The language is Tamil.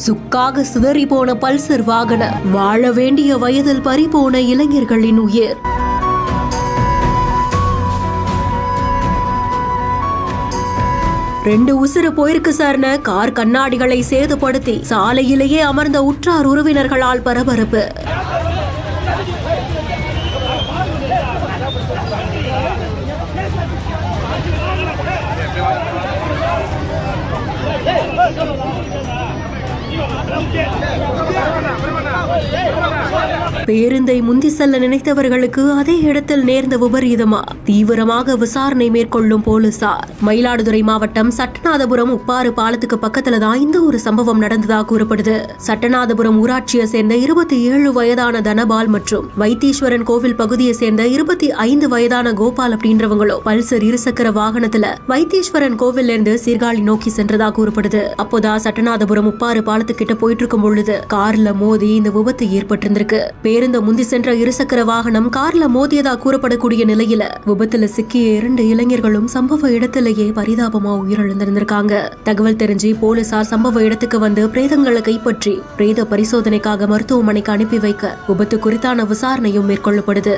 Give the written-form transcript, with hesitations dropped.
சுக்காக சிதறி போன பல்சர் வாகன வாழ வேண்டிய வயதில் பறிபோன இளைஞர்களின் உயிர். ரெண்டு உசுறு போயிருக்கு சார்ன கார் கண்ணாடிகளை சேதப்படுத்தி சாலையிலேயே அமர்ந்த உற்றார் உறவினர்களால் பரபரப்பு. பேருந்தை முந்தி செல்ல நினைத்தவர்களுக்கு அதே இடத்தில் நேர்ந்த விபரீதமா? தீவிரமாக விசாரணை மேற்கொள்ளும் போலீசார். மயிலாடுதுறை மாவட்டம் சட்டநாதபுரம் உப்பாறு பாலத்துக்கு பக்கத்துல தான் இந்த ஒரு சம்பவம் நடந்ததா கூறப்படுது. சட்டநாதபுரம் ஊராட்சியை சேர்ந்த 27 வயதான தனபால் மற்றும் வைத்தீஸ்வரன் கோவில் பகுதியை சேர்ந்த 25 வயதான கோபால் அப்படின்றவங்களும் பல்சர் இருசக்கர வாகனத்துல வைத்தீஸ்வரன் கோவில் இருந்து சீர்காழி நோக்கி சென்றதா கூறப்படுது. அப்போதான் சட்டநாதபுரம் உப்பாறு பாலத்துக்கிட்ட போயிட்டு இருக்கும் பொழுது கார்ல மோதி இந்த விபத்து ஏற்பட்டிருந்திருக்கு. பேருந்து முந்தி சென்ற இருசக்கர வாகனம் கார்ல மோதியதா கூறப்படக்கூடிய நிலையில விபத்துல சிக்கிய 2 இளைஞர்களும் சம்பவ இடத்திலேயே பரிதாபமா உயிரிழந்திருந்திருக்காங்க. தகவல் தெரிஞ்சு போலீசார் சம்பவ இடத்துக்கு வந்து பிரேதங்களை கைப்பற்றி பிரேத பரிசோதனைக்காக மருத்துவமனைக்கு அனுப்பி வைக்க விபத்து குறித்தான விசாரணையும் மேற்கொள்ளப்படுது.